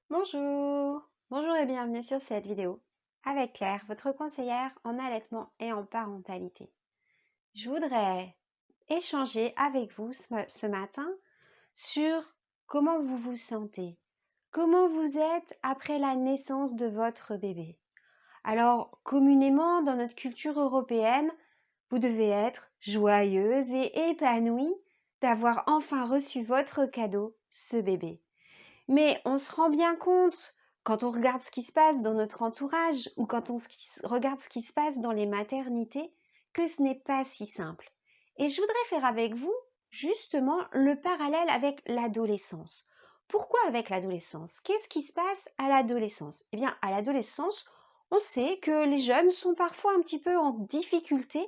Bonjour et bienvenue sur cette vidéo avec Claire, votre conseillère en allaitement et en parentalité. Je voudrais échanger avec vous ce matin sur comment vous vous sentez, comment vous êtes après la naissance de votre bébé. Alors, communément dans notre culture européenne, vous devez être joyeuse et épanouie d'avoir enfin reçu votre cadeau, ce bébé. Mais on se rend bien compte, quand on regarde ce qui se passe dans notre entourage ou quand on regarde ce qui se passe dans les maternités, que ce n'est pas si simple. Et je voudrais faire avec vous, justement, le parallèle avec l'adolescence. Pourquoi avec l'adolescence? Qu'est-ce qui se passe à l'adolescence? Eh bien, à l'adolescence, on sait que les jeunes sont parfois un petit peu en difficulté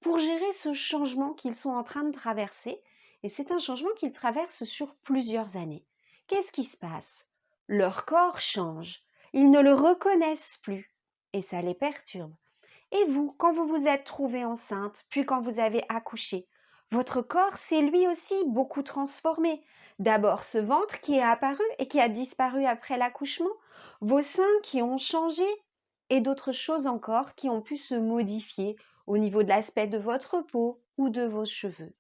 pour gérer ce changement qu'ils sont en train de traverser. Et c'est un changement qu'ils traversent sur plusieurs années. Qu'est-ce qui se passe? Leur corps change, ils ne le reconnaissent plus et ça les perturbe. Et vous, quand vous vous êtes trouvée enceinte, puis quand vous avez accouché, votre corps s'est lui aussi beaucoup transformé. D'abord ce ventre qui est apparu et qui a disparu après l'accouchement, vos seins qui ont changé et d'autres choses encore qui ont pu se modifier au niveau de l'aspect de votre peau ou de vos cheveux.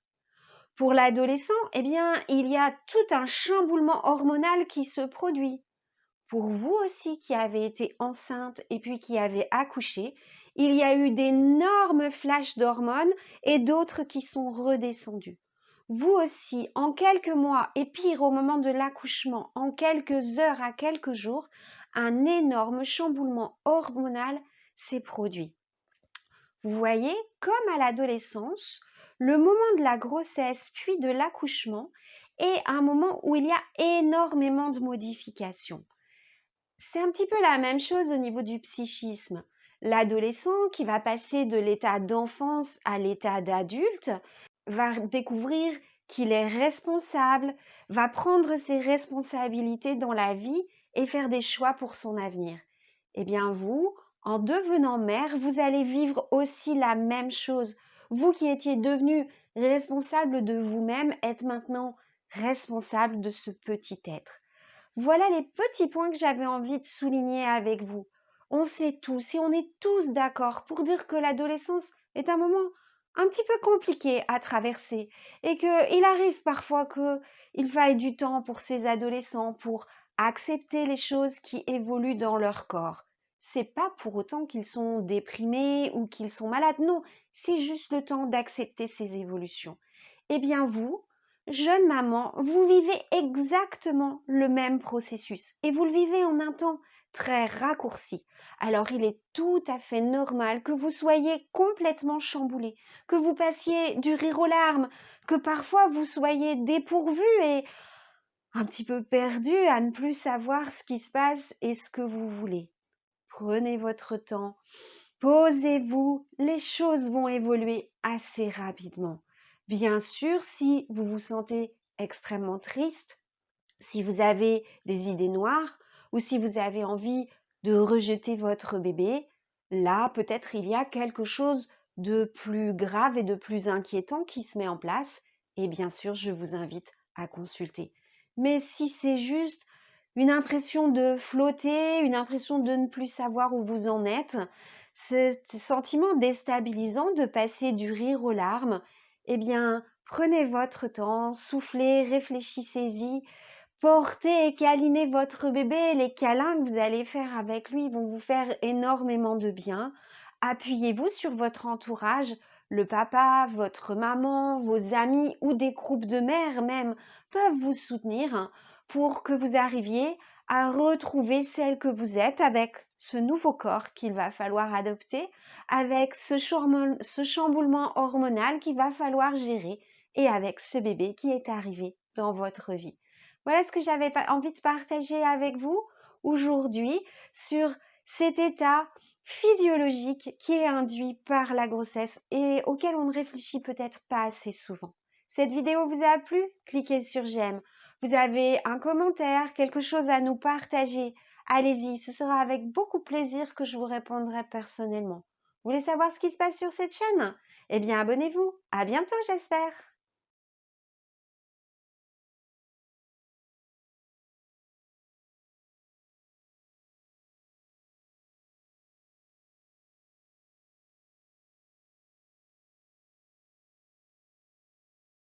Pour l'adolescent, eh bien, il y a tout un chamboulement hormonal qui se produit. Pour vous aussi qui avez été enceinte et puis qui avez accouché, il y a eu d'énormes flashs d'hormones et d'autres qui sont redescendus. Vous aussi, en quelques mois et pire au moment de l'accouchement, en quelques heures à quelques jours, un énorme chamboulement hormonal s'est produit. Vous voyez, comme à l'adolescence, le moment de la grossesse puis de l'accouchement est un moment où il y a énormément de modifications. C'est un petit peu la même chose au niveau du psychisme. L'adolescent qui va passer de l'état d'enfance à l'état d'adulte va découvrir qu'il est responsable, va prendre ses responsabilités dans la vie et faire des choix pour son avenir. Eh bien vous, en devenant mère, vous allez vivre aussi la même chose. Vous qui étiez devenu responsable de vous-même, êtes maintenant responsable de ce petit être. Voilà les petits points que j'avais envie de souligner avec vous. On sait tous et on est tous d'accord pour dire que l'adolescence est un moment un petit peu compliqué à traverser et qu'il arrive parfois qu'il faille du temps pour ces adolescents pour accepter les choses qui évoluent dans leur corps. C'est pas pour autant qu'ils sont déprimés ou qu'ils sont malades, non, c'est juste le temps d'accepter ces évolutions. Eh bien vous, jeune maman, vous vivez exactement le même processus et vous le vivez en un temps très raccourci. Alors il est tout à fait normal que vous soyez complètement chamboulé, que vous passiez du rire aux larmes, que parfois vous soyez dépourvu et un petit peu perdu à ne plus savoir ce qui se passe et ce que vous voulez. Prenez votre temps, posez-vous, les choses vont évoluer assez rapidement. Bien sûr, si vous vous sentez extrêmement triste, si vous avez des idées noires ou si vous avez envie de rejeter votre bébé, là, peut-être il y a quelque chose de plus grave et de plus inquiétant qui se met en place et bien sûr, je vous invite à consulter. Mais si c'est juste une impression de flotter, une impression de ne plus savoir où vous en êtes, ce sentiment déstabilisant de passer du rire aux larmes, eh bien, prenez votre temps, soufflez, réfléchissez-y, portez et câlinez votre bébé. Les câlins que vous allez faire avec lui vont vous faire énormément de bien. Appuyez-vous sur votre entourage, le papa, votre maman, vos amis ou des groupes de mères même peuvent vous soutenir pour que vous arriviez à retrouver celle que vous êtes avec ce nouveau corps qu'il va falloir adopter, avec ce chamboulement hormonal qu'il va falloir gérer et avec ce bébé qui est arrivé dans votre vie. Voilà ce que j'avais envie de partager avec vous aujourd'hui sur cet état physiologique qui est induit par la grossesse et auquel on ne réfléchit peut-être pas assez souvent. Cette vidéo vous a plu? Cliquez sur j'aime. Vous avez un commentaire, quelque chose à nous partager? Allez-y, ce sera avec beaucoup plaisir que je vous répondrai personnellement. Vous voulez savoir ce qui se passe sur cette chaîne? Eh bien, abonnez-vous. À bientôt, j'espère.